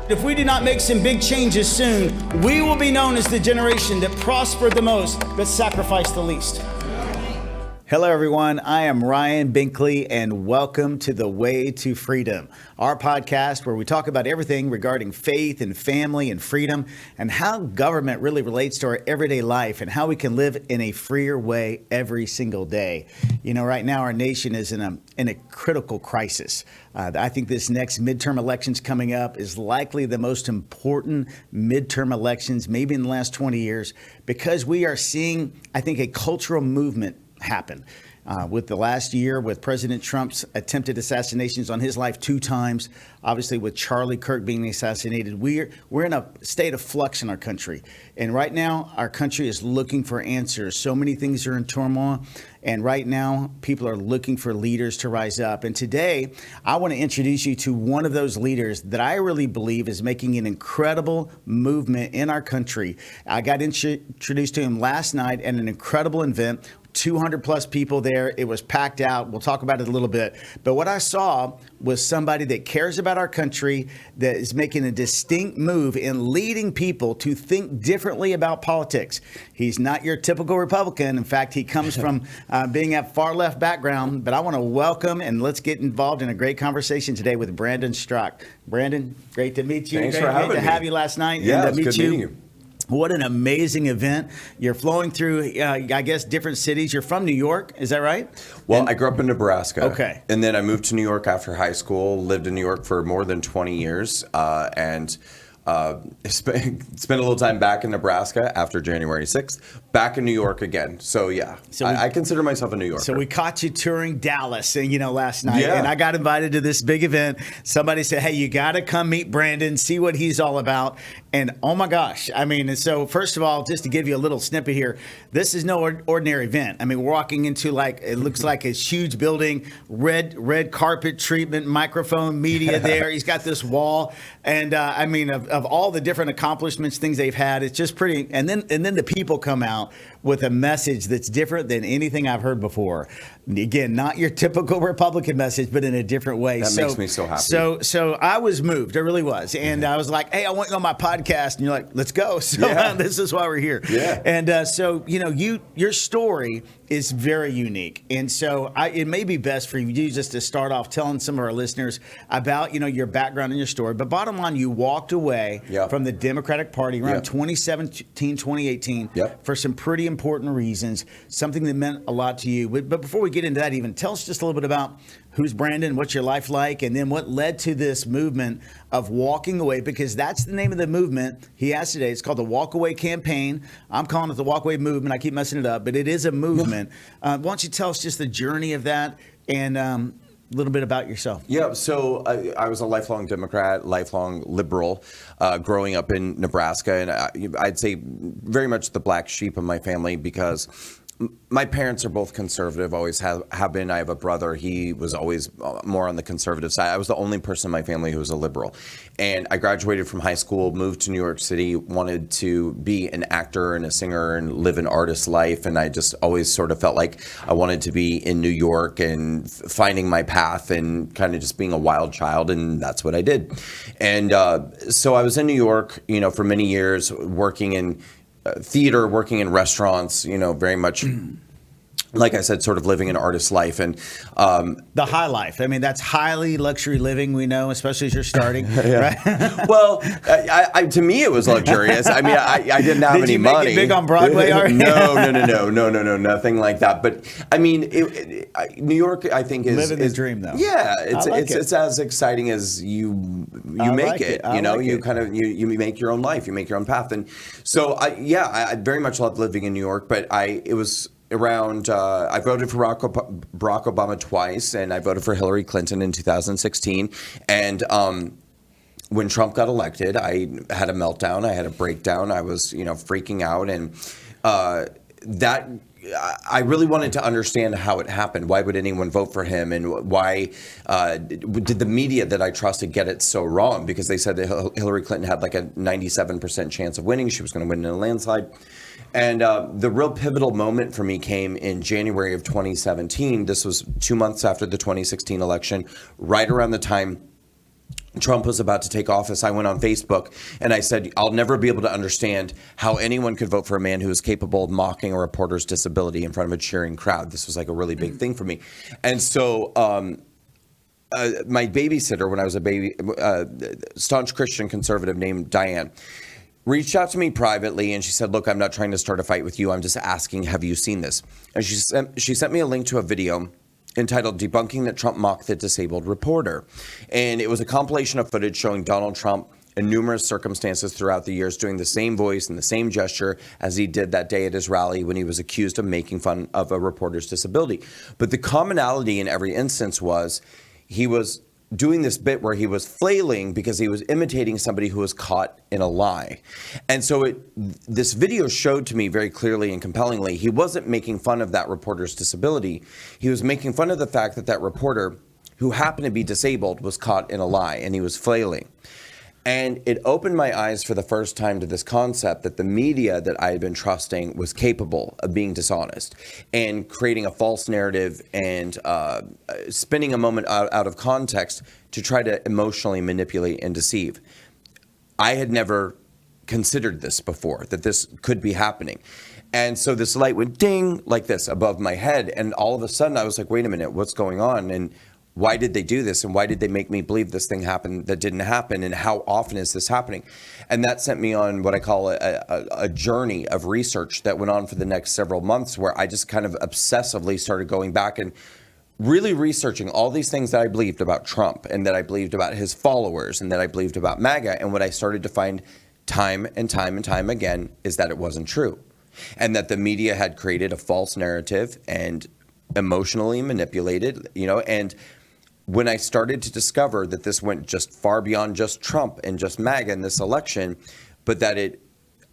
If we do not make some big changes soon, we will be known as the generation that prospered the most but sacrificed the least. Hello, everyone. I am Ryan Binkley, and welcome to The Way to Freedom, our podcast where we talk about everything regarding faith and family and freedom and how government really relates to our everyday life and how we can live in a freer way every single day. You know, right now our nation is in a critical crisis. I think this next midterm elections coming up is likely the most important midterm elections, maybe in the last 20 years, because we are seeing, I think, a cultural movement happen. With the last year, with President Trump's attempted assassinations on his life 2 times, obviously with Charlie Kirk being assassinated, we're in a state of flux in our country. And right now, our country is looking for answers. So many things are in turmoil. And right now, people are looking for leaders to rise up. And today, I want to introduce you to one of those leaders that I really believe is making an incredible movement in our country. I got introduced to him last night at an incredible event. 200 plus people there. It was packed out. We'll talk about it a little bit. But what I saw was somebody that cares about our country, that is making a distinct move in leading people to think differently about politics. He's not your typical Republican. In fact, he comes from being at far left background. But I want to welcome and let's get involved in a great conversation today with Brandon Straka. Brandon, great to meet you. Thanks for having me. Great to have you last night. Yeah, and it's good meeting you. What an amazing event. You're flowing through, I guess, different cities. You're from New York. Is that right? Well, I grew up in Nebraska. Okay. And then I moved to New York after high school, lived in New York for more than 20 years, and spent a little time back in Nebraska after January 6th, back in New York again. So, yeah, I consider myself a New Yorker. So we caught you touring Dallas, last night, Yeah. and I got invited to this big event. Somebody said, hey, you got to come meet Brandon, see what he's all about. And oh my gosh, so first of all, just to give you a little snippet here, this is no ordinary event. We're walking into it looks like a huge building, red carpet treatment, microphone, media there. He's got this wall. And of all the different accomplishments, things they've had, it's just pretty. And then the people come out with a message that's different than anything I've heard before. Again, not your typical Republican message, but in a different way. That makes me so happy. So I was moved. I really was. And I was like, hey, I want you on my podcast. And you're like, let's go. So this is why we're here. Yeah. And your story is very unique. And so it may be best for you just to start off telling some of our listeners about, your background and your story. But bottom line, you walked away from the Democratic Party around 2017, 2018 for some pretty important reasons, something that meant a lot to you. But before we get into that, even tell us just a little bit about who's Brandon, what's your life like, and then what led to this movement of walking away, because that's the name of the movement he asked today. It's called the Walk Away Campaign. I'm calling it the Walk Away Movement. I keep messing it up, but it is a movement. Why don't you tell us just the journey of that and a little bit about yourself? Yeah, so I was a lifelong Democrat, lifelong liberal, growing up in Nebraska, and I'd say very much the black sheep of my family because my parents are both conservative, always have been. I have a brother. He was always more on the conservative side. I was the only person in my family who was a liberal. And I graduated from high school, moved to New York City, wanted to be an actor and a singer and live an artist's life. And I just always sort of felt like I wanted to be in New York and finding my path and kind of just being a wild child. And that's what I did. And so I was in New York, for many years, working in theater, working in restaurants, very much, like I said, sort of living an artist's life. And the high life. That's highly luxury living, we know, especially as you're starting. Right? Well, to me, it was luxurious. I didn't have any money. Did you make it big on Broadway? No, nothing like that. But New York, I think, is living the dream, though. Yeah, it's as exciting as you make it. You make your own life, you make your own path, and so I very much loved living in New York. But it was around, I voted for Barack Obama twice, and I voted for Hillary Clinton in 2016. And when Trump got elected, I had a meltdown. I had a breakdown. I was, freaking out. And that I really wanted to understand how it happened. Why would anyone vote for him? And why did the media that I trusted get it so wrong? Because they said that Hillary Clinton had like a 97% chance of winning. She was going to win in a landslide. And the real pivotal moment for me came in January of 2017. This was 2 months after the 2016 election, right around the time Trump was about to take office, I went on Facebook and I said, I'll never be able to understand how anyone could vote for a man who is capable of mocking a reporter's disability in front of a cheering crowd. This was like a really big thing for me. And so my babysitter, when I was a baby, staunch Christian conservative named Diane, reached out to me privately and she said, look, I'm not trying to start a fight with you. I'm just asking, have you seen this? And she sent me a link to a video entitled Debunking That Trump Mocked the Disabled Reporter. And it was a compilation of footage showing Donald Trump in numerous circumstances throughout the years doing the same voice and the same gesture as he did that day at his rally when he was accused of making fun of a reporter's disability. But the commonality in every instance was he was doing this bit where he was flailing because he was imitating somebody who was caught in a lie. And so this video showed to me very clearly and compellingly, he wasn't making fun of that reporter's disability. He was making fun of the fact that that reporter, who happened to be disabled, was caught in a lie and he was flailing. And it opened my eyes for the first time to this concept that the media that I had been trusting was capable of being dishonest and creating a false narrative and spinning a moment out of context to try to emotionally manipulate and deceive. I had never considered this before, that this could be happening. And so this light went ding like this above my head. And all of a sudden I was like, wait a minute, what's going on? And why did they do this? And why did they make me believe this thing happened that didn't happen? And how often is this happening? And that sent me on what I call a journey of research that went on for the next several months, where I just kind of obsessively started going back and really researching all these things that I believed about Trump and that I believed about his followers and that I believed about MAGA. And what I started to find time and time and time again is that it wasn't true. And that the media had created a false narrative and emotionally manipulated, and when I started to discover that this went just far beyond just Trump and just MAGA in this election, but that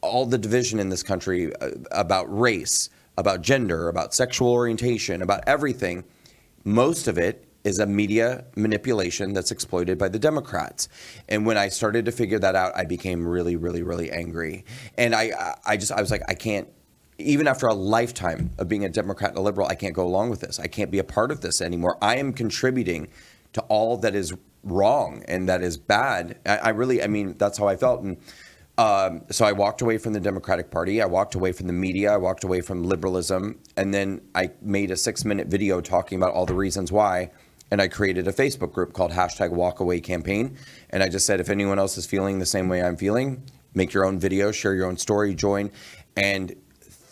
all the division in this country about race, about gender, about sexual orientation, about everything, most of it is a media manipulation that's exploited by the Democrats. And when I started to figure that out, I became really, really, really angry. And I was like, I can't, even after a lifetime of being a Democrat and a liberal, I can't go along with this. I can't be a part of this anymore. I am contributing to all that is wrong and that is bad. I mean, that's how I felt. And so I walked away from the Democratic Party. I walked away from the media. I walked away from liberalism. And then I made a 6-minute video talking about all the reasons why. And I created a Facebook group called #WalkAwayCampaign. And I just said, if anyone else is feeling the same way I'm feeling, make your own video, share your own story, join. And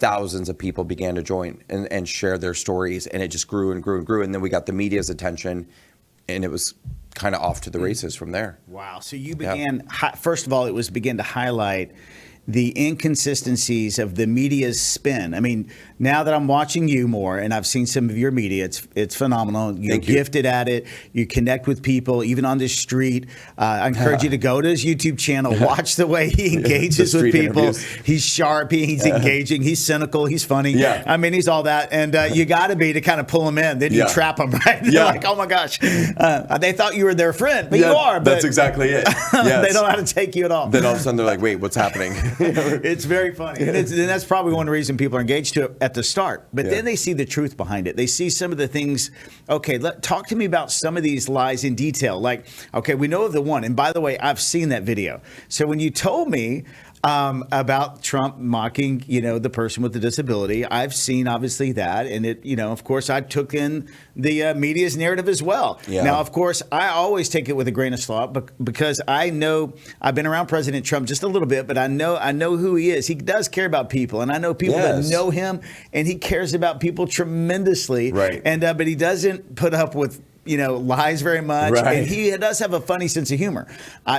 thousands of people began to join and share their stories. And it just grew and grew and grew. And then we got the media's attention. And it was kind of off to the races from there. Wow. So you began, first of all, it was begin to highlight the inconsistencies of the media's spin. I mean, now that I'm watching you more and I've seen some of your media, it's phenomenal. You're gifted at it. You connect with people, even on the street. I encourage you to go to his YouTube channel, watch the way he engages with people. Interviews. He's sharp, he's engaging, he's cynical, he's funny. Yeah. I mean, he's all that. And you got to be to kind of pull him in. Then you trap him, right? They're like, oh my gosh. They thought you were their friend, but you are. But that's exactly it. Yes. They don't know how to take you at all. Then all of a sudden they're like, wait, what's happening? It's very funny. And that's probably one reason people are engaged to it at the start. But then they see the truth behind it. They see some of the things. Okay, talk to me about some of these lies in detail. Like, okay, we know of the one. And by the way, I've seen that video. So when you told me about Trump mocking, the person with the disability, I've seen obviously that. And it, of course, I took in the media's narrative as well. Yeah. Now, of course, I always take it with a grain of salt because I know I've been around President Trump just a little bit, but I know who he is. He does care about people. And I know people that know him, and he cares about people tremendously. Right. And but he doesn't put up with lies very much. Right. And he does have a funny sense of humor.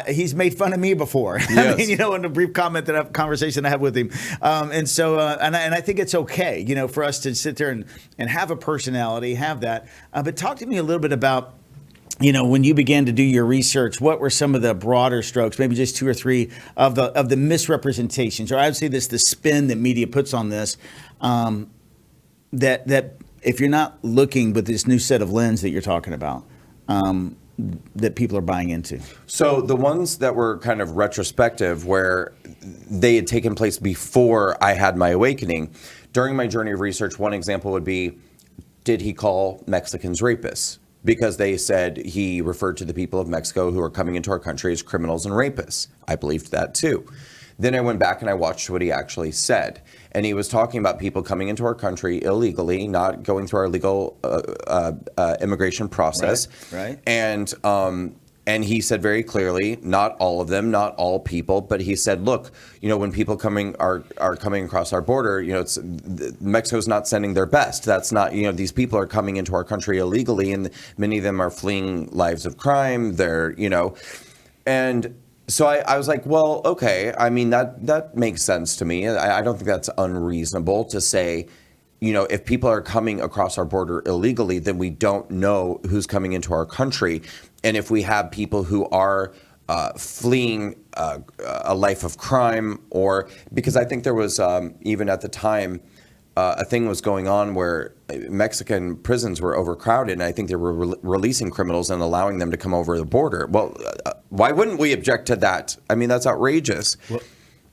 He's made fun of me before. Yes. I mean, in a brief conversation I have with him. And so, and I think it's okay, for us to sit there and have a personality, have that. But talk to me a little bit about, when you began to do your research, what were some of the broader strokes, maybe just 2 or 3 of the misrepresentations, or I would say the spin that media puts on this, that if you're not looking with this new set of lens that you're talking about, that people are buying into? So the ones that were kind of retrospective, where they had taken place before I had my awakening, during my journey of research, one example would be, did he call Mexicans rapists? because they said he referred to the people of Mexico who are coming into our country as criminals and rapists. I believed that too. Then I went back and I watched what he actually said. And he was talking about people coming into our country illegally, not going through our legal immigration process. Right. And he said very clearly, not all of them, not all people, but he said, look, when people are coming across our border, Mexico's not sending their best. That's not, these people are coming into our country illegally, and many of them are fleeing lives of crime. And so I was like, well, okay. I mean, that makes sense to me. I don't think that's unreasonable to say, if people are coming across our border illegally, then we don't know who's coming into our country. And if we have people who are fleeing a life of crime, or because I think there was even at the time a thing was going on where Mexican prisons were overcrowded, and I think they were releasing criminals and allowing them to come over the border. Well, why wouldn't we object to that? I mean, that's outrageous. Well,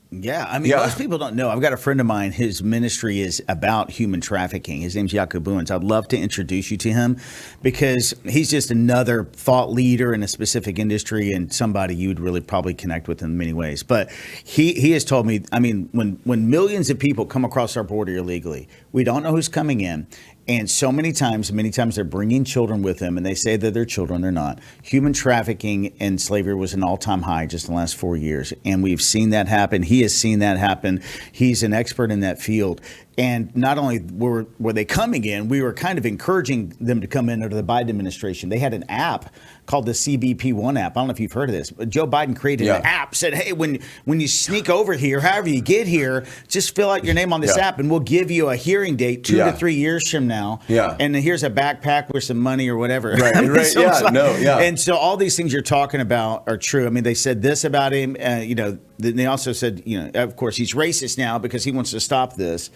yeah, I mean, most people don't know. I've got a friend of mine, his ministry is about human trafficking. His name's Jacob Buens. I'd love to introduce you to him because he's just another thought leader in a specific industry and somebody you would really probably connect with in many ways. But he has told me, I mean, when millions of people come across our border illegally, we don't know who's coming in. And so many times they're bringing children with them, and they say that they're children. They're not. Human trafficking and slavery was an all-time high just in the last 4 years. And we've seen that happen. He has seen that happen. He's an expert in that field. And not only were they coming in, we were kind of encouraging them to come in under the Biden administration. They had an app called the CBP One app. I don't know if you've heard of this, but Joe Biden created an app, said, hey, when you sneak over here, however you get here, just fill out your name on this app and we'll give you a hearing date 2 to 3 years from now. Yeah. And here's a backpack with some money or whatever. Right. And so all these things you're talking about are true. I mean, they said this about him. They also said, of course, he's racist now because he wants to stop this.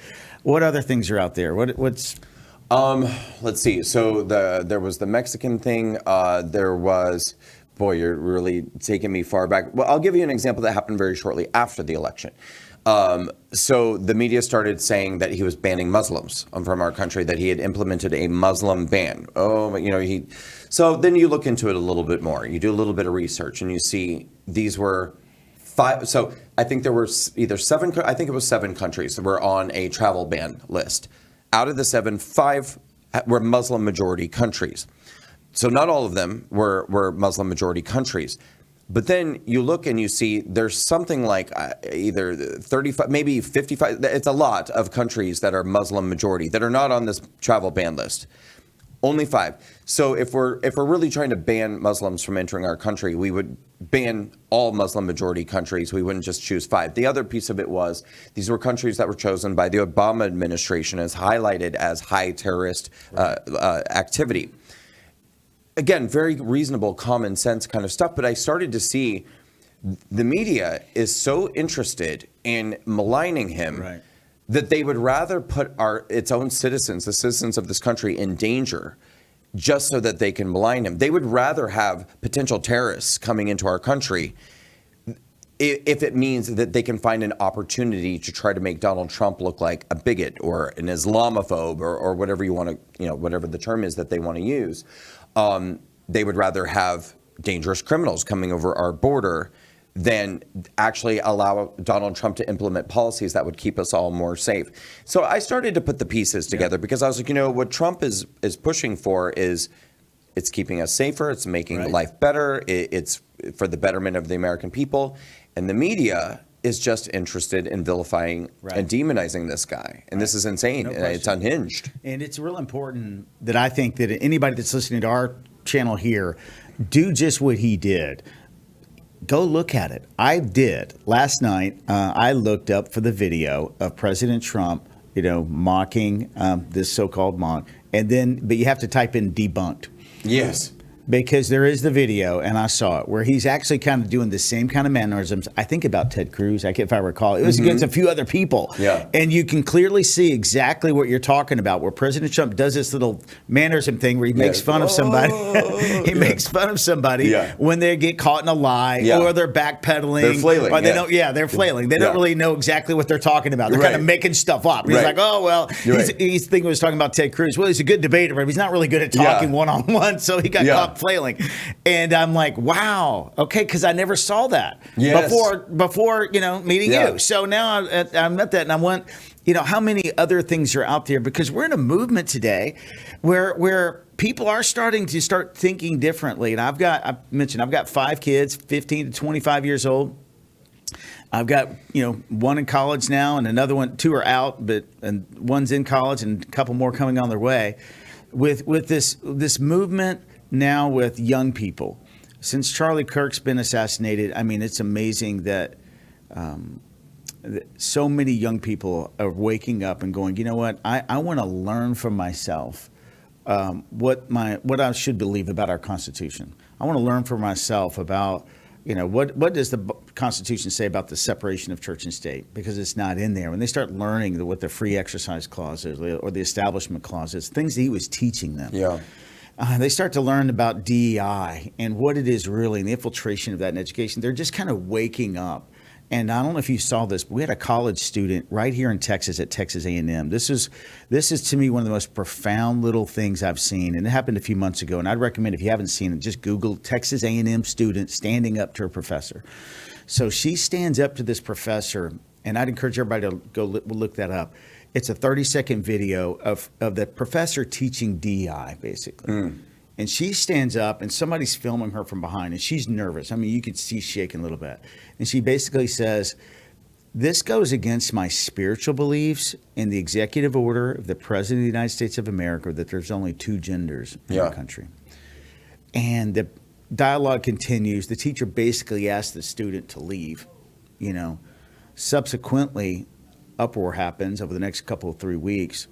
What other things are out there? What's let's see. So there was the Mexican thing. There was, boy, you're really taking me far back. Well, I'll give you an example that happened very shortly after the election. So the media started saying that he was banning Muslims from our country, that he had implemented a Muslim ban. So then you look into it a little bit more. You do a little bit of research and you see these were 5. So I think there were either 7, I think it was 7 countries that were on a travel ban list. Out of the 7, 5 were Muslim majority countries. So not all of them were Muslim majority countries. But then you look and you see there's something like either 35, maybe 55. It's a lot of countries that are Muslim majority that are not on this travel ban list. Only 5. So if we're really trying to ban Muslims from entering our country, we would ban all Muslim majority countries. We wouldn't just choose 5. The other piece of it was these were countries that were chosen by the Obama administration as highlighted as high terrorist activity. Again, very reasonable, common sense kind of stuff. But I started to see the media is so interested in maligning him. Right. That they would rather put its own citizens, the citizens of this country, in danger just so that they can malign him. They would rather have potential terrorists coming into our country if it means that they can find an opportunity to try to make Donald Trump look like a bigot or an Islamophobe or whatever you want to, whatever the term is that they want to use. They would rather have dangerous criminals coming over our border than actually allow Donald Trump to implement policies that would keep us all more safe. So I started to put the pieces together because I was like, what Trump is pushing for is it's keeping us safer, it's making life better, it's for the betterment of the American people. And the media is just interested in vilifying and demonizing this guy. And this is insane. No, it's unhinged. And it's real important that I think that anybody that's listening to our channel here, do just what he did. Go look at it. I did. Last night, I looked up for the video of President Trump, mocking this so-called mock. But you have to type in debunked. Yes. because there is the video, and I saw it, where he's actually kind of doing the same kind of mannerisms. I think about Ted Cruz, if I recall. It was against a few other people. Yeah. And you can clearly see exactly what you're talking about, where President Trump does this little mannerism thing where he makes fun of somebody. He makes fun of somebody when they get caught in a lie or they're backpedaling. They're flailing. Or they don't, they're flailing. They don't really know exactly what they're talking about. They're kind of making stuff up. He's like, oh, well, he's thinking he was talking about Ted Cruz. Well, he's a good debater, but he's not really good at talking one-on-one, so he got caught flailing. And I'm like, wow, okay, because I never saw that before meeting you. So now I met that, and I went, how many other things are out there? Because we're in a movement today where people are starting to thinking differently. And I mentioned I've got 5 kids, 15 to 25 years old. I've got, one in college now, and another one, 2 are out, and one's in college, and a couple more coming on their way. With this movement now with young people, since Charlie Kirk's been assassinated, I mean, it's amazing that so many young people are waking up and going, you know what, I want to learn from myself what I should believe about our Constitution. I want to learn for myself about, what does the Constitution say about the separation of church and state? Because it's not in there. When they start learning what the free exercise clause is or the establishment clause is, things that he was teaching them. Yeah. They start to learn about DEI and what it is really, and the infiltration of that in education. They're just kind of waking up. And I don't know if you saw this, but we had a college student right here in Texas at Texas A&M. This is to me one of the most profound little things I've seen, and it happened a few months ago. And I'd recommend, if you haven't seen it, just Google Texas A&M student standing up to her professor. So she stands up to this professor, and I'd encourage everybody to go look that up. It's a 30-second video of the professor teaching DEI, basically. And she stands up, and somebody's filming her from behind, and she's nervous. I mean, you could see shaking a little bit. And she basically says, this goes against my spiritual beliefs in the executive order of the President of the United States of America that there's only 2 genders in the country. And the dialogue continues. The teacher basically asks the student to leave. Subsequently, uproar happens over the next 3 weeks.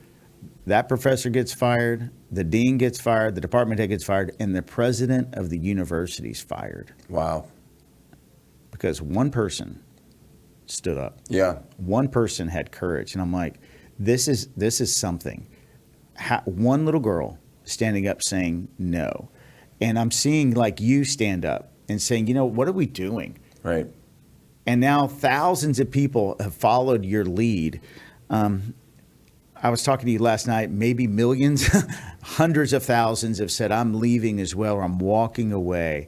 That professor gets fired, the dean gets fired, the department head gets fired, and the president of the university is fired. Wow. Because one person stood up. Yeah. One person had courage. And I'm like, this is something. One little girl standing up saying no. And I'm seeing you stand up and saying, what are we doing? Right. And now thousands of people have followed your lead. I was talking to you last night, maybe millions, hundreds of thousands have said, I'm leaving as well, or I'm walking away.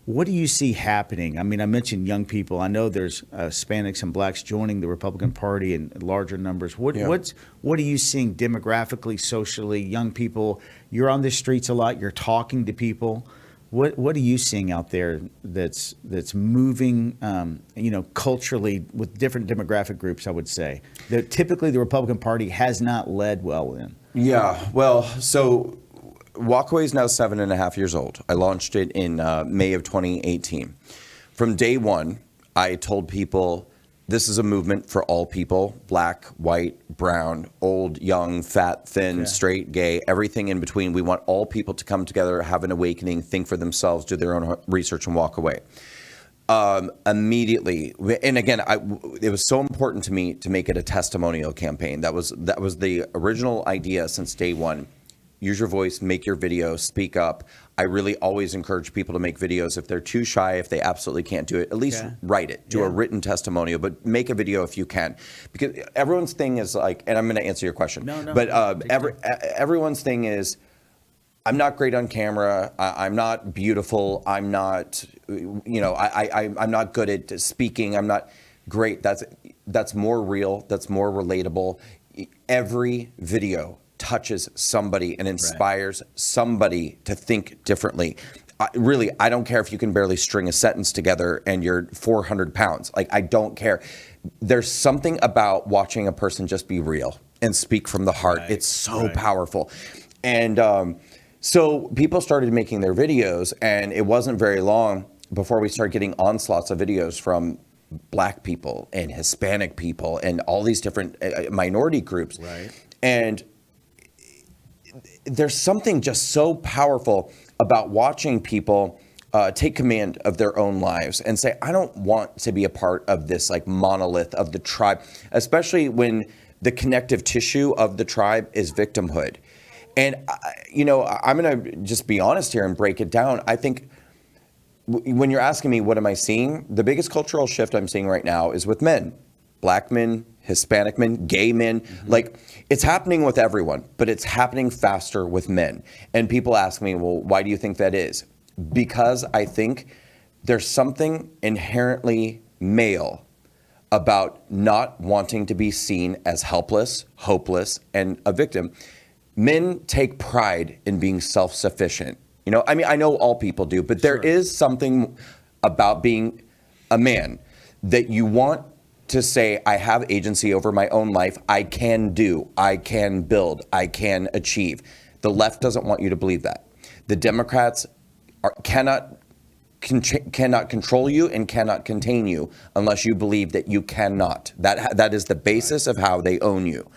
What do you see happening? I mean, I mentioned young people. I know there's Hispanics and blacks joining the Republican Party in larger numbers. What are you seeing demographically, socially, young people? You're on the streets a lot. You're talking to people. What are you seeing out there that's moving, culturally with different demographic groups, I would say, that typically the Republican Party has not led well in? Yeah, well, so Walkaway is now 7.5 years old. I launched it in May of 2018. From day one, I told people, this is a movement for all people, black, white, brown, old, young, fat, thin, straight, gay, everything in between. We want all people to come together, have an awakening, think for themselves, do their own research, and walk away. Immediately, and again, it was so important to me to make it a testimonial campaign. That was the original idea since day one. Use your voice, make your video, speak up. I really always encourage people to make videos. If they're too shy, if they absolutely can't do it, at least write it. Do a written testimonial, but make a video if you can. Because everyone's thing is and I'm going to answer your question. No. But everyone's thing is, I'm not great on camera. I'm not beautiful. I'm not, I'm not good at speaking. I'm not great. That's more real. That's more relatable. Every video touches somebody and inspires somebody to think differently. I don't care if you can barely string a sentence together and you're 400 pounds. I don't care. There's something about watching a person just be real and speak from the heart. It's so powerful. And so people started making their videos, and it wasn't very long before we started getting onslaughts of videos from black people and Hispanic people and all these different minority groups. Right. And there's something just so powerful about watching people take command of their own lives and say, I don't want to be a part of this like monolith of the tribe, especially when the connective tissue of the tribe is victimhood. And, I'm going to just be honest here and break it down. I think when you're asking me, what am I seeing? The biggest cultural shift I'm seeing right now is with men, black men, Hispanic men, gay men. Like, it's happening with everyone, but it's happening faster with men. And people ask me, well, why do you think that is? Because I think there's something inherently male about not wanting to be seen as helpless, hopeless, and a victim. Men take pride in being self-sufficient. I know all people do, but there is something about being a man that you want to say, I have agency over my own life. I can do, I can build, I can achieve. The left doesn't want you to believe that. The Democrats cannot control you and cannot contain you unless you believe that you cannot. That is the basis of how they own you.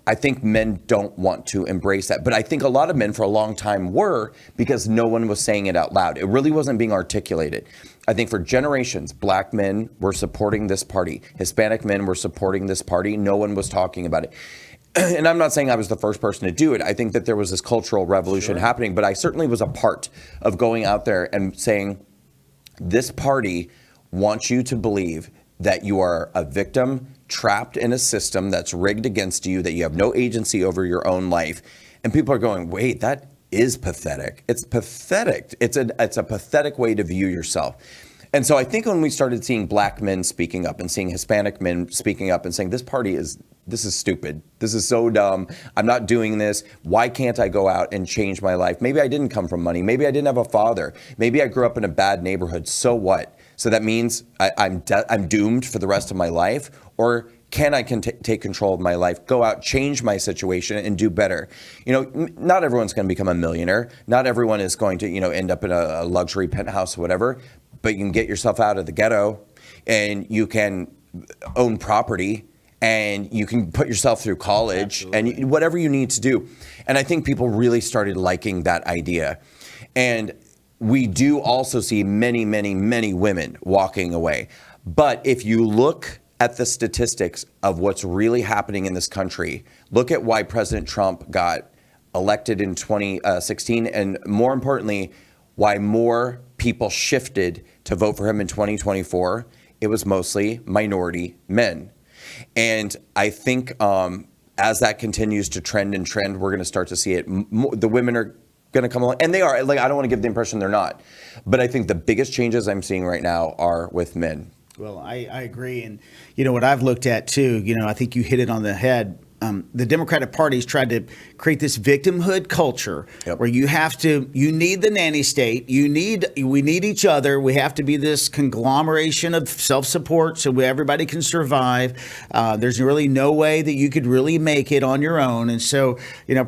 I think men don't want to embrace that. But I think a lot of men for a long time were, because no one was saying it out loud. It really wasn't being articulated. I think for generations, black men were supporting this party. Hispanic men were supporting this party. No one was talking about it. And I'm not saying I was the first person to do it. I think that there was this cultural revolution happening, but I certainly was a part of going out there and saying, this party wants you to believe that you are a victim trapped in a system that's rigged against you, that you have no agency over your own life. And people are going, wait, that is pathetic. It's pathetic. It's a pathetic way to view yourself. And so I think when we started seeing black men speaking up and seeing Hispanic men speaking up and saying, this is stupid. This is so dumb. I'm not doing this. Why can't I go out and change my life? Maybe I didn't come from money. Maybe I didn't have a father. Maybe I grew up in a bad neighborhood. So what? So that means I'm doomed for the rest of my life? Or can I take control of my life, go out, change my situation, and do better? Not everyone's going to become a millionaire. Not everyone is going to, end up in a luxury penthouse or whatever. But you can get yourself out of the ghetto, and you can own property, and you can put yourself through college, and whatever you need to do. And I think people really started liking that idea. And we do also see many, many, many women walking away. But if you look at the statistics of what's really happening in this country, look at why President Trump got elected in 2016, and more importantly, why more people shifted to vote for him in 2024. It was mostly minority men. And I think as that continues to trend, we're going to start to see it. The women are going to come along, and they are. Like, I don't want to give the impression they're not. But I think the biggest changes I'm seeing right now are with men. Well, I agree. And, what I've looked at, too, I think you hit it on the head. The Democratic Party's tried to create this victimhood culture where you need the nanny state. We need each other. We have to be this conglomeration of self-support so everybody can survive. There's really no way that you could really make it on your own. And so,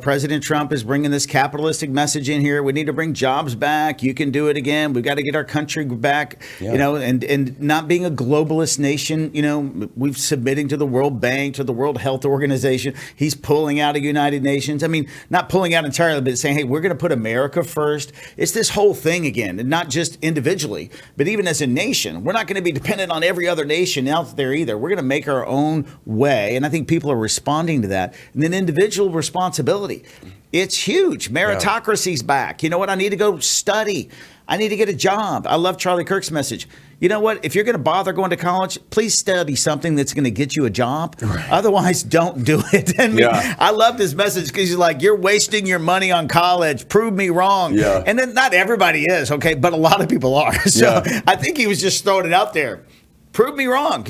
President Trump is bringing this capitalistic message in here. We need to bring jobs back. You can do it again. We've got to get our country back, and not being a globalist nation, we've submitting to the World Bank, to the World Health Organization. He's pulling out of United Nations. I mean, not pulling out entirely, but saying, hey, we're going to put America first. It's this whole thing again, and not just individually, but even as a nation. We're not going to be dependent on every other nation out there either. We're going to make our own way. And I think people are responding to that. And then individual responsibility. It's huge. Meritocracy's back. You know what? I need to go study. I need to get a job. I love Charlie Kirk's message. You know what? If you're going to bother going to college, please study something that's going to get you a job. Right. Otherwise, don't do it. And I love this message because he's like, you're wasting your money on college. Prove me wrong. Yeah. And then not everybody is, okay? But a lot of people are. So I think he was just throwing it out there. Prove me wrong,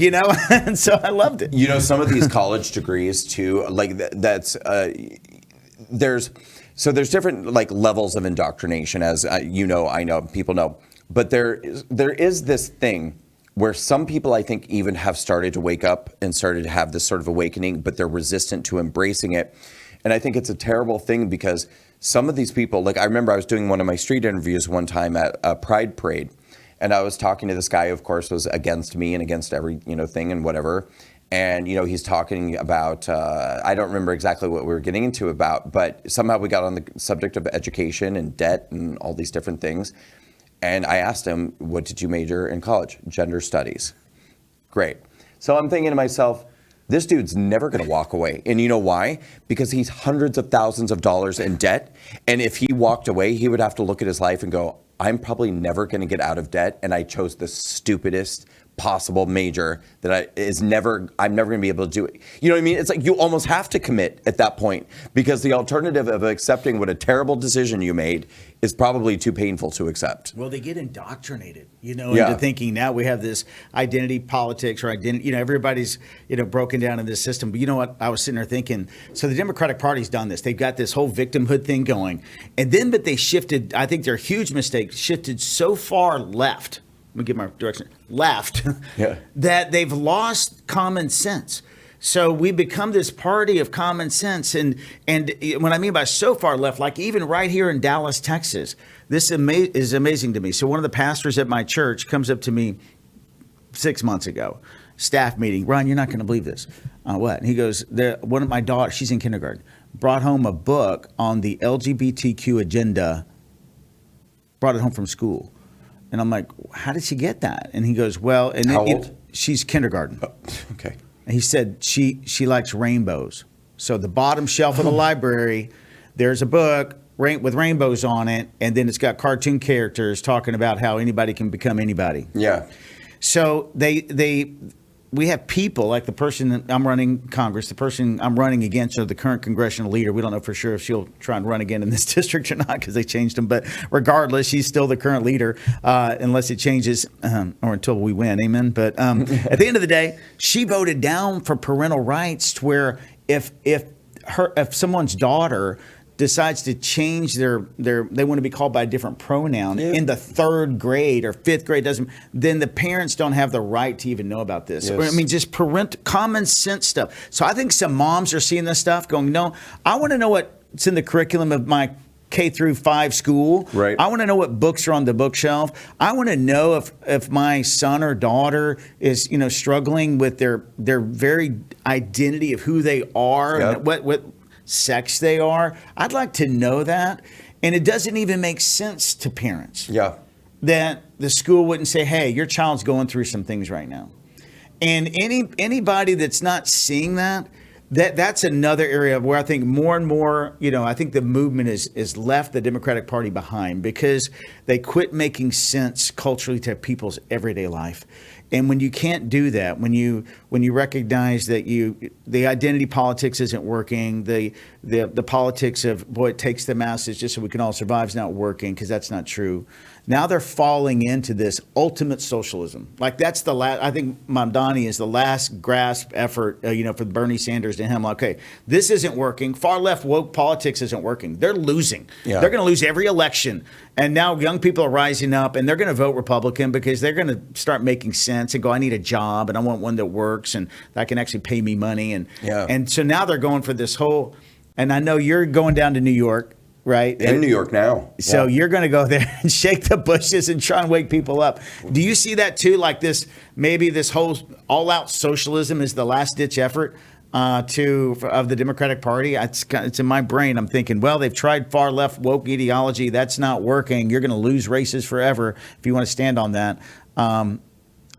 And so I loved it. Some of these college degrees, too, like that's there's different like levels of indoctrination, as I know, people know. But there is this thing where some people, I think, even have started to wake up and started to have this sort of awakening, but they're resistant to embracing it. And I think it's a terrible thing because some of these people, like I remember I was doing one of my street interviews one time at a Pride Parade, and I was talking to this guy who, of course, was against me and against every thing and whatever. And, he's talking about, I don't remember exactly what we were getting into about, but somehow we got on the subject of education and debt and all these different things. And I asked him, what did you major in college? Gender studies. Great. So I'm thinking to myself, this dude's never going to walk away. And you know why? Because he's hundreds of thousands of dollars in debt. And if he walked away, he would have to look at his life and go, I'm probably never going to get out of debt. And I chose the stupidest possible major that I'm never going to be able to do it. You know what I mean? It's like you almost have to commit at that point, because the alternative of accepting what a terrible decision you made is probably too painful to accept. Well, they get indoctrinated, into thinking now we have this identity politics or identity, everybody's, broken down in this system. But you know what? I was sitting there thinking, so the Democratic Party's done this. They've got this whole victimhood thing going. But they shifted, I think their huge mistake, shifted so far left. Let me get my direction. Left, that they've lost common sense. So we become this party of common sense. And what I mean by so far left, like even right here in Dallas, Texas, this is amazing to me. So one of the pastors at my church comes up to me 6 months ago, staff meeting. Ron, you're not going to believe this. What? And he goes, one of my daughters, she's in kindergarten, brought home a book on the LGBTQ agenda, brought it home from school. And I'm like, how did she get that? And he goes, well, and how old? She's kindergarten. Oh, okay. And he said she likes rainbows. So the bottom shelf of the library, there's a book with rainbows on it, and then it's got cartoon characters talking about how anybody can become anybody. Yeah. So we have people like the person that I'm running Congress, the person I'm running against, or the current congressional leader. We don't know for sure if she'll try and run again in this district or not, because they changed them. But regardless, she's still the current leader, unless it changes or until we win. Amen. But at the end of the day, she voted down for parental rights, to where if someone's daughter decides to change they want to be called by a different pronoun in the 3rd grade or 5th grade, then the parents don't have the right to even know about this. Yes. I mean, just common sense stuff. So I think some moms are seeing this stuff going, no, I want to know what's in the curriculum of my K through 5 school. Right. I want to know what books are on the bookshelf. I want to know if my son or daughter is, struggling with their very identity of who they are, and what sex they are. I'd like to know that. And it doesn't even make sense to parents. Yeah. That the school wouldn't say, hey, your child's going through some things right now. And anybody that's not seeing that's another area where I think more and more, I think the movement is left the Democratic Party behind, because they quit making sense culturally to people's everyday life. And when you can't do that, when you recognize that the identity politics isn't working, the politics of, boy, it takes the masses just so we can all survive is not working, because that's not true. Now they're falling into this ultimate socialism. Like that's the last. I think Mamdani is the last grasp effort, for Bernie Sanders to him. Like, okay, this isn't working. Far left woke politics isn't working. They're losing. Yeah. They're going to lose every election. And now young people are rising up, and they're going to vote Republican, because they're going to start making sense and go, I need a job, and I want one that works and that can actually pay me money. And so now they're going for this whole. And I know you're going down to New York. Right. In New York now. So you're going to go there and shake the bushes and try and wake people up. Do you see that too? Like maybe this whole all out socialism is the last ditch effort of the Democratic Party? It's in my brain. I'm thinking, well, they've tried far left woke ideology. That's not working. You're going to lose races forever if you want to stand on that.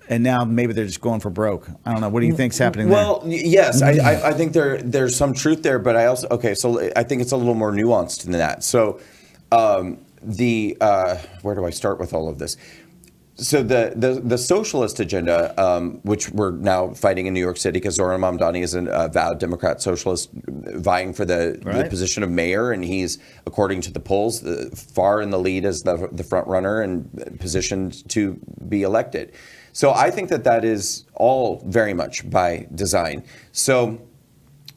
And now maybe they're just going for broke. I don't know. What do you think's happening there? Well, yes, I think there's some truth there, but so I think it's a little more nuanced than that. So where do I start with all of this? So the socialist agenda, which we're now fighting in New York City, because Zoran Mamdani is a vowed Democrat socialist vying for the position of mayor, and he's, according to the polls, far in the lead as the front runner and positioned to be elected. So I think that is all very much by design. So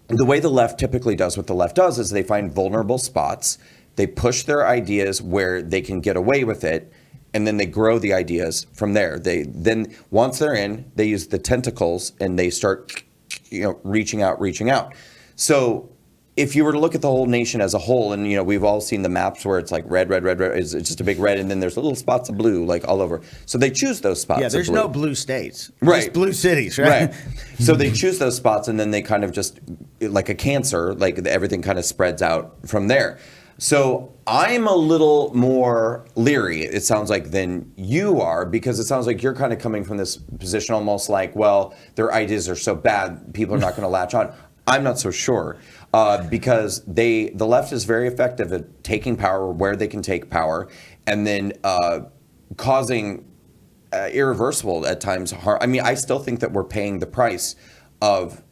the way the left typically does what the left does is they find vulnerable spots, they push their ideas where they can get away with it, and then they grow the ideas from there. Then once they're in, they use the tentacles and they start reaching out. So if you were to look at the whole nation as a whole, and we've all seen the maps where it's like red, red, red, red, it's just a big red, and then there's little spots of blue like all over. So they choose those spots. Yeah, there's of blue. no blue states, right? Just blue cities, right? So they choose those spots, and then they kind of just like a cancer, like everything kind of spreads out from there. So I'm a little more leery, it sounds like, than you are, because it sounds like you're kind of coming from this position almost like, well, their ideas are so bad, people are not going to latch on. I'm not so sure, because the left is very effective at taking power where they can take power, and then causing irreversible at times harm. I mean, I still think that we're paying the price of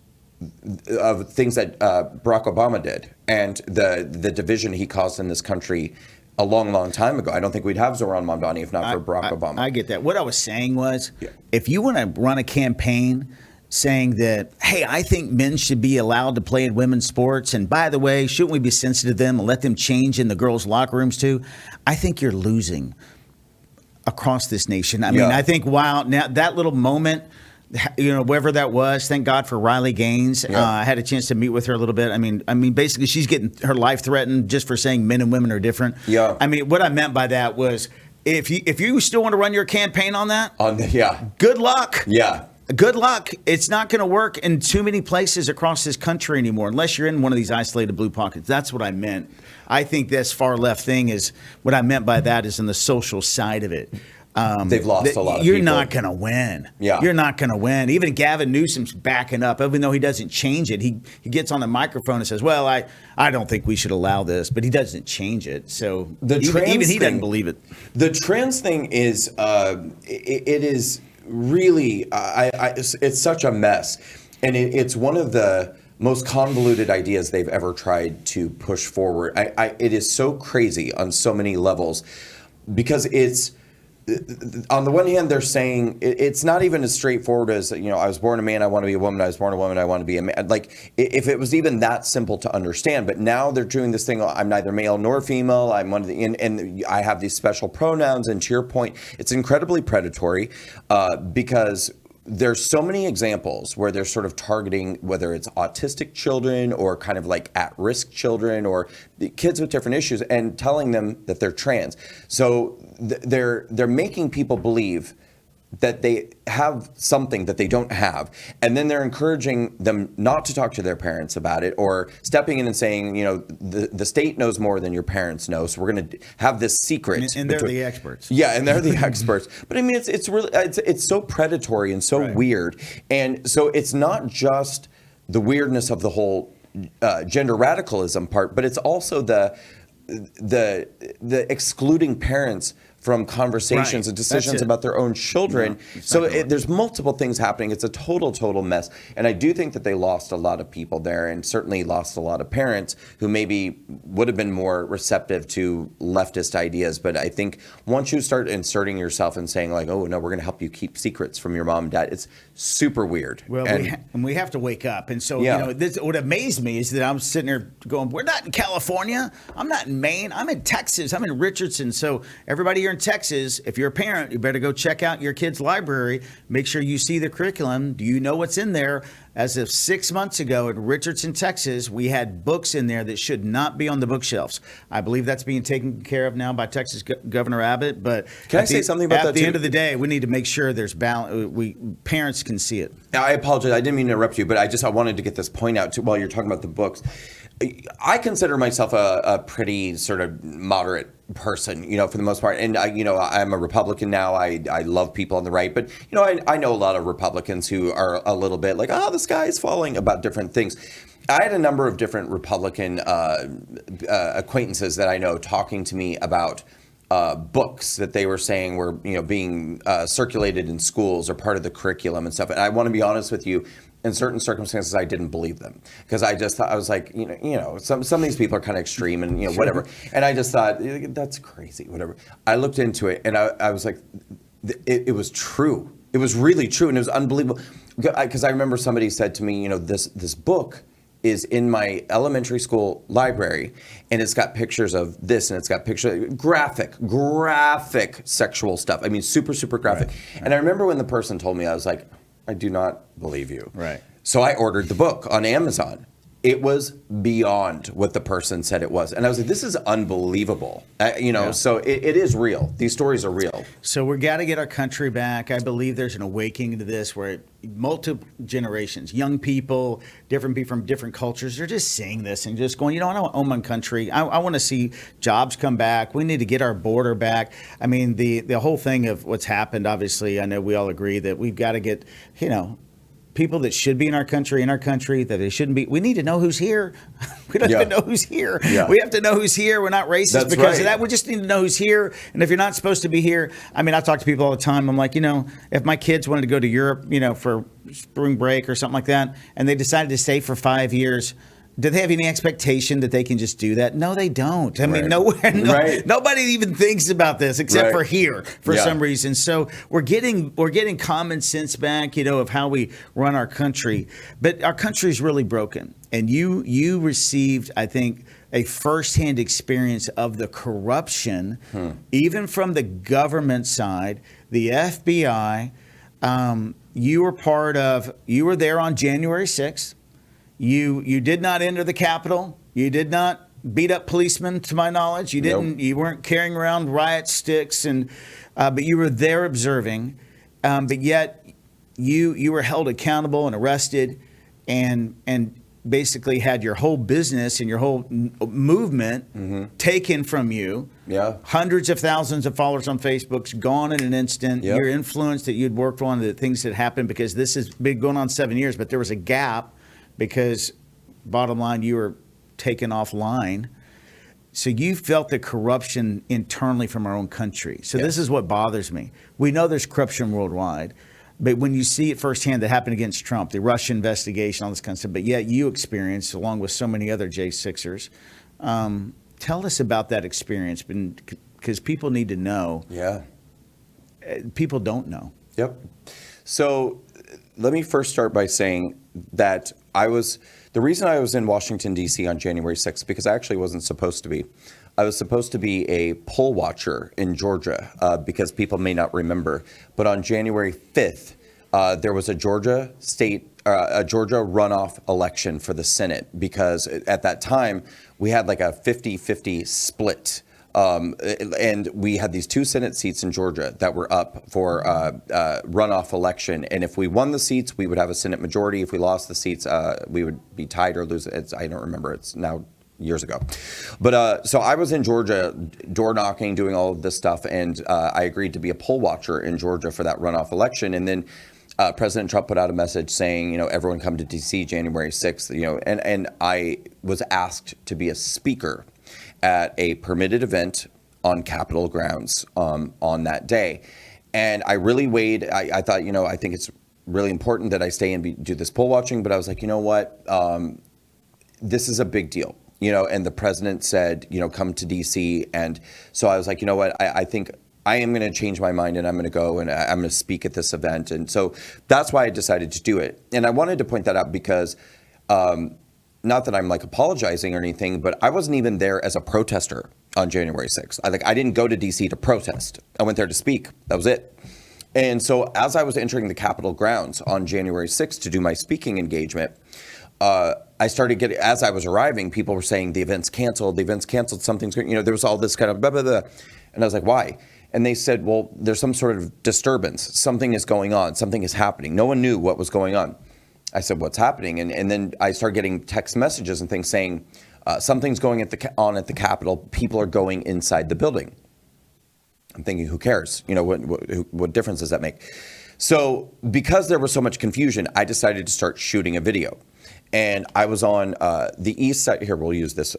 things that Barack Obama did, and the division he caused in this country a long, long time ago. I don't think we'd have Zoran Mamdani if not for Barack Obama. I get that. What I was saying was, if you want to run a campaign saying that, hey, I think men should be allowed to play in women's sports, and by the way, shouldn't we be sensitive to them and let them change in the girls' locker rooms too? I think you're losing across this nation. I mean, I think, wow, now that little moment, wherever that was, thank God for Riley Gaines. I had a chance to meet with her a little bit. I mean, basically, she's getting her life threatened just for saying men and women are different. Yeah. I mean, what I meant by that was, if you still want to run your campaign on that, good luck. Yeah. Good luck. It's not going to work in too many places across this country anymore, unless you're in one of these isolated blue pockets. That's what I meant. I think this far left thing is what I meant by that is in the social side of it. They've lost a lot of people. You're not going to win. Yeah. You're not going to win. Even Gavin Newsom's backing up, even though he doesn't change it. He gets on the microphone and says, well, I don't think we should allow this, but he doesn't change it. So even he doesn't believe it. The trans thing is, it is really, it's such a mess. And it's one of the most convoluted ideas they've ever tried to push forward. It is so crazy on so many levels, because it's, on the one hand, they're saying it's not even as straightforward as, I was born a man, I want to be a woman. I was born a woman, I want to be a man. Like, if it was even that simple to understand. But now they're doing this thing, I'm neither male nor female. I'm one of the, and I have these special pronouns. And to your point, it's incredibly predatory, because there's so many examples where they're sort of targeting whether it's autistic children or kind of like at-risk children or kids with different issues, and telling them that they're trans. So they're making people believe that they have something that they don't have, and then they're encouraging them not to talk to their parents about it, or stepping in and saying, the state knows more than your parents know, so we're going to have this secret. And they're the experts. Yeah, and they're the experts. But I mean, it's really it's so predatory and so weird, and so it's not just the weirdness of the whole gender radicalism part, but it's also the excluding parents from conversations and decisions about their own children. So there's multiple things happening. It's a total mess. And I do think that they lost a lot of people there, and certainly lost a lot of parents who maybe would have been more receptive to leftist ideas. But I think once you start inserting yourself and saying like, oh, no, we're going to help you keep secrets from your mom and dad, it's super weird. Well, we have to wake up. And so, what amazed me is that I'm sitting there going, we're not in California. I'm not in Maine. I'm in Texas. I'm in Richardson. So everybody here in Texas, if you're a parent, you better go check out your kid's library. Make sure you see the curriculum. Do you know what's in there? As of 6 months ago in Richardson, Texas, we had books in there that should not be on the bookshelves. I believe that's being taken care of now by Texas Governor Abbott. But can I say something about that? At the end of the day, we need to make sure there's balance. Parents can see it. I apologize. I didn't mean to interrupt you, but I wanted to get this point out while you're talking about the books. I consider myself a pretty sort of moderate person, for the most part. And, I'm a Republican now. I love people on the right. But, I know a lot of Republicans who are a little bit like, the sky is falling about different things. I had a number of different Republican acquaintances that I know talking to me about books that they were saying were, being circulated in schools or part of the curriculum and stuff. And I want to be honest with you. In certain circumstances, I didn't believe them, because I just thought, I was like, some of these people are kind of extreme and whatever. And I just thought, that's crazy, whatever. I looked into it, and I was like, it was true. It was really true, and it was unbelievable. Because I remember somebody said to me, this book is in my elementary school library, and it's got pictures of this, and it's got graphic sexual stuff. I mean, super graphic. Right. And I remember when the person told me, I was like, I do not believe you. Right. So I ordered the book on Amazon, It was beyond what the person said it was. And I was like, this is unbelievable. So it is real. These stories are real. So we got to get our country back. I believe there's an awakening to this where multiple generations, young people, different people from different cultures, they're just seeing this and just going, I don't own my country. I want to see jobs come back. We need to get our border back. I mean, the whole thing of what's happened, obviously, I know we all agree that we've got to get, people that should be in our country, that they shouldn't be. We need to know who's here. We don't even know who's here. Yeah. We have to know who's here. We're not racist because of that. We just need to know who's here. And if you're not supposed to be here, I mean, I talk to people all the time. I'm like, if my kids wanted to go to Europe, for spring break or something like that, and they decided to stay for 5 years, do they have any expectation that they can just do that? No, they don't. I mean, nobody even thinks about this except for here for some reason. So we're getting common sense back, of how we run our country. But our country is really broken. And you received, I think, a firsthand experience of the corruption, even from the government side, the FBI. You were there on January 6th. You did not enter the Capitol. You did not beat up policemen, to my knowledge. You didn't. Nope. You weren't carrying around riot sticks, but you were there observing. But yet, you were held accountable and arrested, and basically had your whole business and your whole movement taken from you. Yeah. Hundreds of thousands of followers on Facebook's gone in an instant. Yep. Your influence that you'd worked on, the things that happened, because this has been going on 7 years, but there was a gap. Because bottom line, you were taken offline. So you felt the corruption internally from our own country. So this is what bothers me. We know there's corruption worldwide, but when you see it firsthand that happened against Trump, the Russia investigation, all this kind of stuff, but yet you experienced, along with so many other J6ers, tell us about that experience, because people need to know. Yeah. People don't know. Yep. So let me first start by saying that the reason I was in Washington, D.C. on January 6th, because I actually wasn't supposed to be. I was supposed to be a poll watcher in Georgia, because people may not remember. But on January 5th, there was a Georgia runoff election for the Senate, because at that time we had like a 50-50 split. And we had these 2 Senate seats in Georgia that were up for runoff election. And if we won the seats, we would have a Senate majority. If we lost the seats, we would be tied or lose. I don't remember. It's now years ago. But so I was in Georgia, door knocking, doing all of this stuff. And I agreed to be a poll watcher in Georgia for that runoff election. And then President Trump put out a message saying, everyone come to D.C. January 6th, and I was asked to be a speaker at a permitted event on Capitol grounds on that day. And I really weighed, I thought, I think it's really important that I stay and do this poll watching, but I was like, you know what, this is a big deal, and the president said, come to DC. And so I was like, you know what, I think I am going to change my mind, and I'm going to go and I'm going to speak at this event. And so that's why I decided to do it. And I wanted to point that out because not that I'm like apologizing or anything, but I wasn't even there as a protester on January 6th. I didn't go to DC to protest. I went there to speak. That was it. And so as I was entering the Capitol grounds on January 6th to do my speaking engagement, I started getting, as I was arriving, people were saying the event's canceled, something's going, there was all this kind of blah, blah, blah. And I was like, why? And they said, well, there's some sort of disturbance. Something is going on. Something is happening. No one knew what was going on. I said, what's happening? And then I started getting text messages and things saying, something's going on at the Capitol. People are going inside the building. I'm thinking, who cares? What difference does that make? So because there was so much confusion, I decided to start shooting a video. And I was on the east side. Here, we'll use this.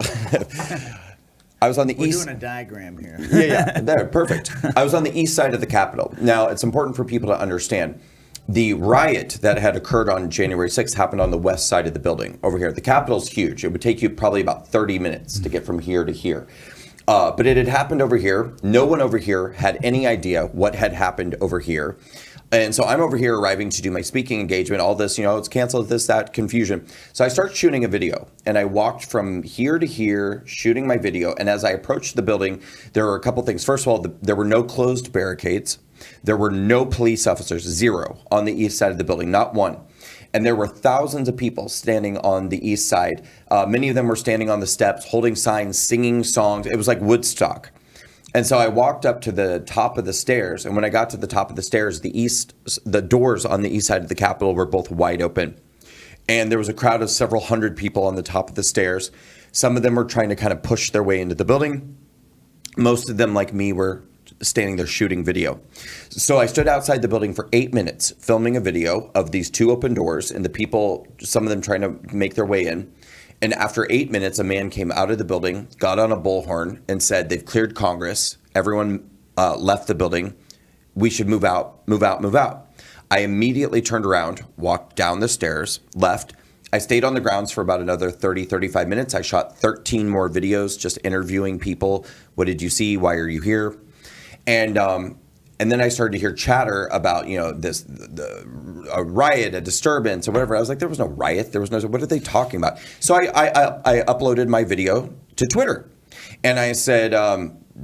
I was on the east. We're doing a diagram here. Yeah, there, perfect. I was on the east side of the Capitol. Now, it's important for people to understand. The riot that had occurred on January 6th happened on the west side of the building over here. The Capitol's huge. It would take you probably about 30 minutes to get from here to here. But it had happened over here. No one over here had any idea what had happened over here. And so I'm over here arriving to do my speaking engagement, all this, it's canceled, this, that, confusion. So I start shooting a video, and I walked from here to here shooting my video. And as I approached the building, there were a couple things. First of all, there were no closed barricades. There were no police officers, zero, on the east side of the building, not one. and there were thousands of people standing on the east side. Many of them were standing on the steps, holding signs, singing songs. It was like Woodstock. And so I walked up to the top of the stairs, and when I got to the top of the stairs, the doors on the east side of the Capitol were both wide open. And there was a crowd of several hundred people on the top of the stairs. Some of them were trying to kind of push their way into the building. Most of them, like me, were standing there shooting video. So I stood outside the building for 8 minutes filming a video of these two open doors and the people, some of them trying to make their way in. And after 8 minutes, a man came out of the building, got on a bullhorn and said, they've cleared Congress. Everyone left the building. We should move out, move out, move out. I immediately turned around, walked down the stairs, left. I stayed on the grounds for about another 30, 35 minutes. I shot 13 more videos, just interviewing people. What did you see? Why are you here? And then I started to hear chatter about, a riot, a disturbance, or whatever. I was like, there was no riot. There was no. What are they talking about? So I uploaded my video to Twitter, and I said,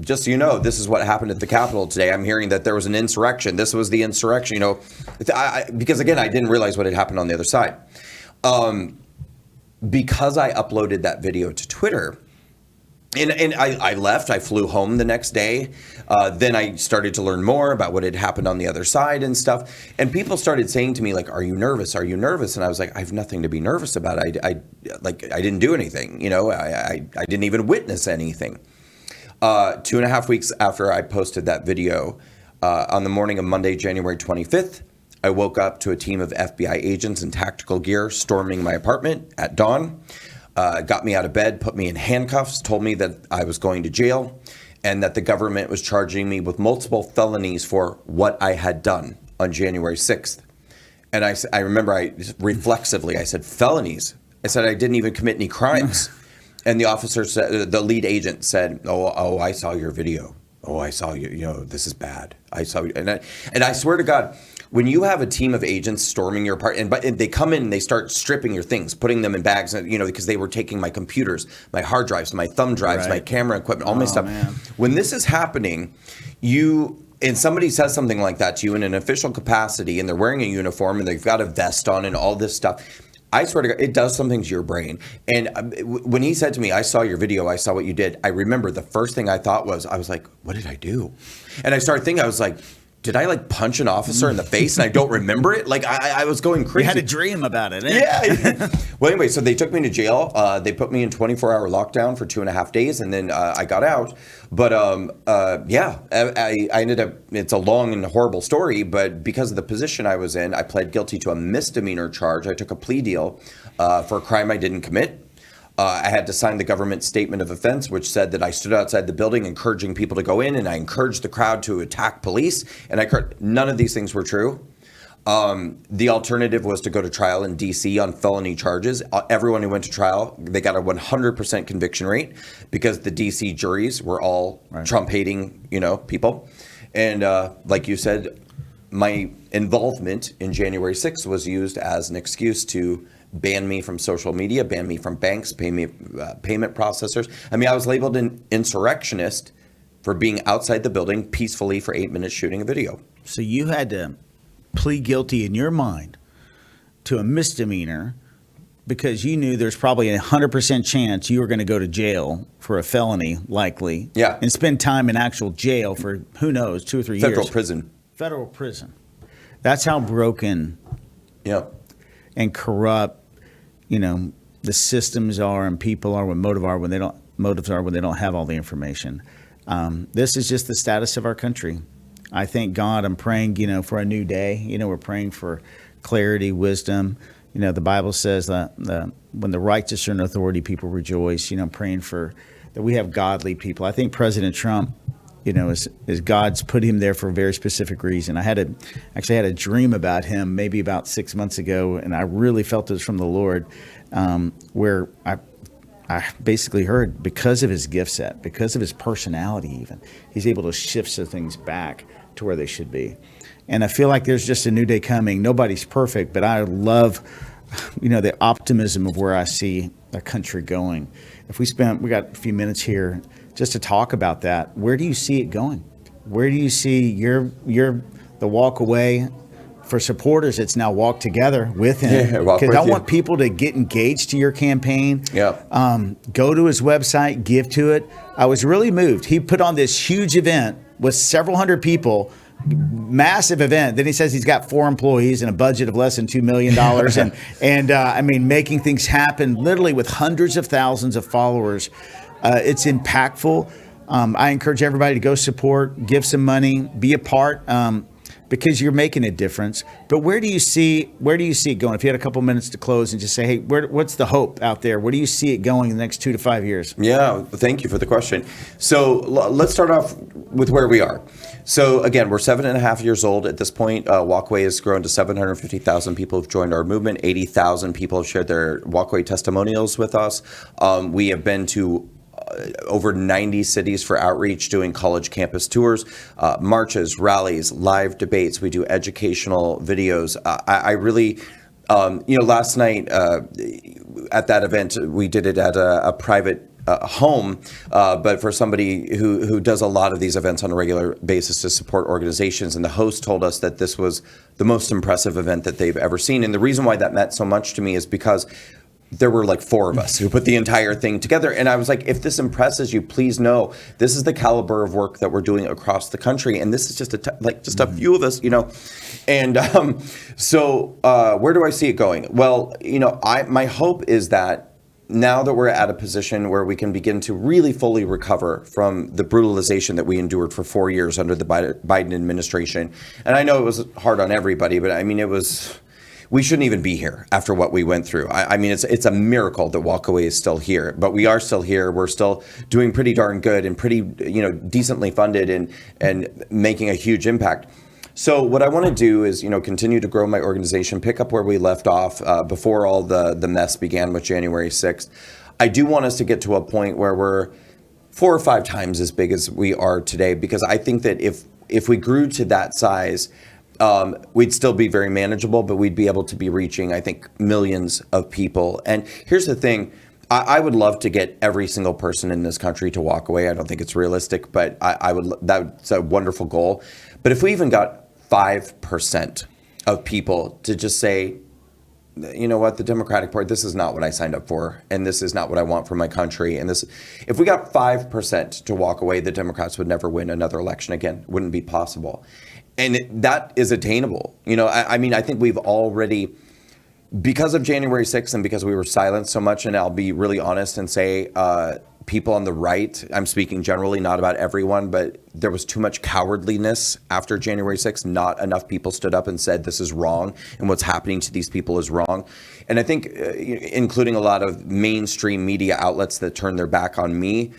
just so you know, this is what happened at the Capitol today. I'm hearing that there was an insurrection. This was the insurrection. Because again, I didn't realize what had happened on the other side. Because I uploaded that video to Twitter. And I left. I flew home the next day. Then I started to learn more about what had happened on the other side and stuff. And people started saying to me, like, "Are you nervous? Are you nervous?" And I was like, "I have nothing to be nervous about. I didn't do anything. I didn't even witness anything." 2.5 weeks after I posted that video, on the morning of Monday, January 25th, I woke up to a team of FBI agents in tactical gear storming my apartment at dawn. Got me out of bed, put me in handcuffs, told me that I was going to jail, and that the government was charging me with multiple felonies for what I had done on January 6th. And I remember reflexively, I said, felonies? I said, I didn't even commit any crimes. And the officer said, the lead agent said, oh, I saw your video. Oh, I saw you, this is bad. I saw you. And I swear to God, when you have a team of agents storming your apartment, and they come in and they start stripping your things, putting them in bags, because they were taking my computers, my hard drives, my thumb drives, my camera equipment, all my stuff. Man. When this is happening, and somebody says something like that to you in an official capacity, and they're wearing a uniform and they've got a vest on and all this stuff, I swear to God, it does something to your brain. And when he said to me, I saw your video, I saw what you did, I remember the first thing I thought was, I was like, what did I do? And I started thinking, I was like, did I punch an officer in the face and I don't remember it? I was going crazy. You had a dream about it. Yeah. Well, anyway, so they took me to jail. They put me in 24-hour lockdown for 2.5 days, and then I got out. But I ended up, it's a long and horrible story, but because of the position I was in, I pled guilty to a misdemeanor charge. I took a plea deal for a crime I didn't commit. I had to sign the government statement of offense, which said that I stood outside the building encouraging people to go in, and I encouraged the crowd to attack police. And none of these things were true. The alternative was to go to trial in D.C. on felony charges. Everyone who went to trial, they got a 100% conviction rate because the D.C. juries were all Trump-hating, people. And like you said, my involvement in January 6th was used as an excuse to ban me from social media, ban me from banks, payment processors. I mean, I was labeled an insurrectionist for being outside the building peacefully for 8 minutes shooting a video. So you had to plead guilty in your mind to a misdemeanor because you knew there's probably a 100% chance you were going to go to jail for a felony, likely. Yeah. And spend time in actual jail for, who knows, 2 or 3 years. Federal prison. That's how broken and corrupt the systems are and people are, motives are when they don't have all the information. This is just the status of our country. I thank God. I'm praying, for a new day. We're praying for clarity, wisdom. The Bible says that when the righteous are in authority, people rejoice. Praying for that we have godly people. I think President Trump, is God's put him there for a very specific reason. I had a dream about him maybe about 6 months ago, and I really felt it was from the Lord, where I basically heard because of his gift set, because of his personality even, he's able to shift some things back to where they should be. And I feel like there's just a new day coming. Nobody's perfect, but I love, the optimism of where I see our country going. We got a few minutes here just to talk about that. Where do you see it going? Where do you see the walk away for supporters, it's now walk together with him. Yeah, walk Because with I you. want people to get engaged to your campaign. Yeah. Go to his website, give to it. I was really moved. He put on this huge event with several hundred people, massive event. Then he says he's got 4 employees and a budget of less than $2 million. and I mean, making things happen literally with hundreds of thousands of followers. It's impactful. I encourage everybody to go support, give some money, be a part, because you're making a difference. But where do you see it going? If you had a couple minutes to close and just say, hey, what's the hope out there? Where do you see it going in the next 2 to 5 years? Yeah, thank you for the question. So let's start off with where we are. So again, we're 7.5 years old at this point. Walkway has grown to 750,000 people who've joined our movement. 80,000 people have shared their Walkway testimonials with us. We have been to over 90 cities for outreach, doing college campus tours, marches, rallies, live debates. We do educational videos. I really, last night at that event, we did it at a private home, but for somebody who does a lot of these events on a regular basis to support organizations. And the host told us that this was the most impressive event that they've ever seen. And the reason why that meant so much to me is because there were like 4 of us who put the entire thing together. And I was like, if this impresses you, please know this is the caliber of work that we're doing across the country. And this is just a few of us, And so where do I see it going? Well, my hope is that now that we're at a position where we can begin to really fully recover from the brutalization that we endured for 4 years under the Biden administration. And I know it was hard on everybody, but I mean, we shouldn't even be here after what we went through. I mean, it's a miracle that Walkaway is still here, but we are still here. We're still doing pretty darn good and pretty, decently funded and making a huge impact. So what I want to do is, continue to grow my organization, pick up where we left off before all the mess began with January 6th. I do want us to get to a point where we're 4 or 5 times as big as we are today, because I think that if we grew to that size, we'd still be very manageable, but we'd be able to be reaching, I think, millions of people. And here's the thing. I would love to get every single person in this country to walk away. I don't think it's realistic, but that's a wonderful goal. But if we even got 5% of people to just say, you know what, the Democratic Party, this is not what I signed up for, and this is not what I want for my country. And if we got 5% to walk away, the Democrats would never win another election again. Wouldn't be possible. And that is attainable. I mean, I think we've already, because of January 6th and because we were silenced so much, and I'll be really honest and say people on the right, I'm speaking generally, not about everyone, but there was too much cowardliness after January 6th. Not enough people stood up and said this is wrong and what's happening to these people is wrong. And I think including a lot of mainstream media outlets that turned their back on me,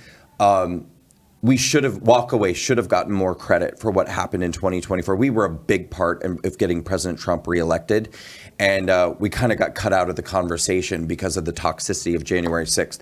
Walkaway should have gotten more credit for what happened in 2024. We were a big part of getting President Trump reelected, and we kind of got cut out of the conversation because of the toxicity of January 6th.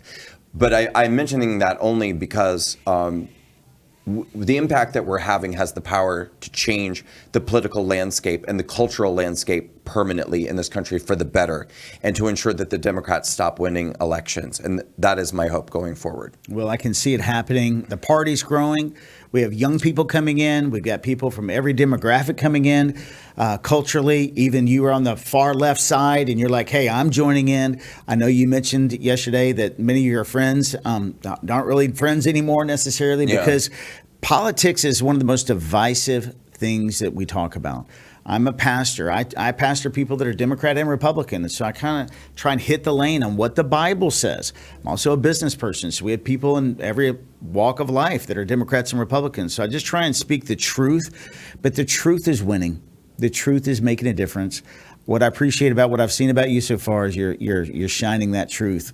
But I'm mentioning that only because the impact that we're having has the power to change the political landscape and the cultural landscape permanently in this country for the better, and to ensure that the Democrats stop winning elections. And that is my hope going forward. Well, I can see it happening. The party's growing. We have young people coming in. We've got people from every demographic coming in. Culturally, even you were on the far left side and you're like, hey, I'm joining in. I know you mentioned yesterday that many of your friends aren't really friends anymore necessarily, because politics is one of the most divisive things that we talk about. I'm a pastor. I pastor people that are Democrat and Republican. And so I kind of try and hit the lane on what the Bible says. I'm also a business person. So we have people in every walk of life that are Democrats and Republicans. So I just try and speak the truth. But the truth is winning. The truth is making a difference. What I appreciate about what I've seen about you so far is you're shining that truth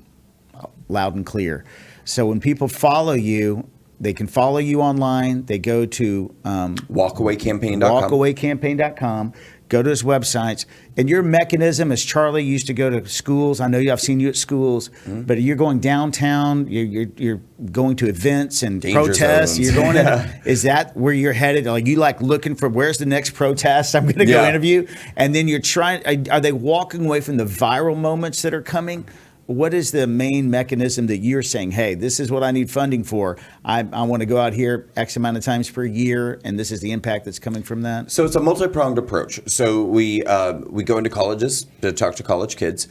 loud and clear. So when people follow you, they can follow you online. They go to walkawaycampaign.com. Go to his websites. And your mechanism, as Charlie used to go to schools, I know I've seen you at schools, but you're going downtown, you're going to events and Danger protests. zones. You're going is that where you're headed? Like you looking for where's the next protest I'm going to go interview? And then you're trying, are they walking away from the viral moments that are coming? what is the main mechanism that you're saying, hey, this is what I need funding for? I want to go out here X amount of times per year, and this is the impact that's coming from that? So it's a multi-pronged approach. So we go into colleges to talk to college kids.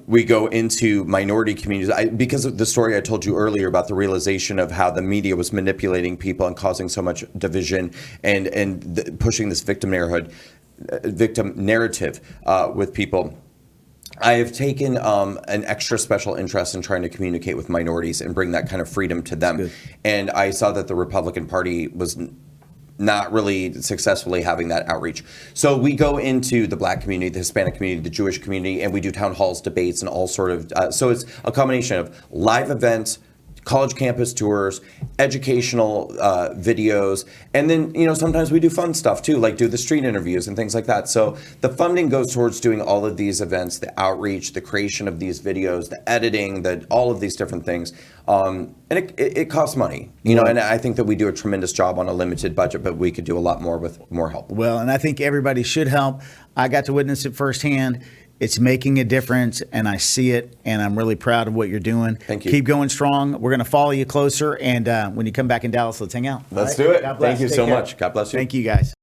We go into minority communities because of the story I told you earlier about the realization of how the media was manipulating people and causing so much division and pushing this victim narrative with people. I have taken an extra special interest in trying to communicate with minorities and bring that kind of freedom to them. And I saw that the Republican Party was not really successfully having that outreach. So we go into the Black community, the Hispanic community, the Jewish community, and we do town halls, debates, and all sort of, so it's a combination of live events, college campus tours, educational videos, and then, sometimes we do fun stuff too, like do the street interviews and things like that. So the funding goes towards doing all of these events, the outreach, the creation of these videos, the editing, all of these different things. And it costs money, and I think that we do a tremendous job on a limited budget, but we could do a lot more with more help. Well, and I think everybody should help. I got to witness it firsthand. It's making a difference, and I see it, and I'm really proud of what you're doing. Thank you. Keep going strong. We're going to follow you closer, and when you come back in Dallas, let's hang out. Let's do it. Thank you so much. God bless you. Thank you, guys.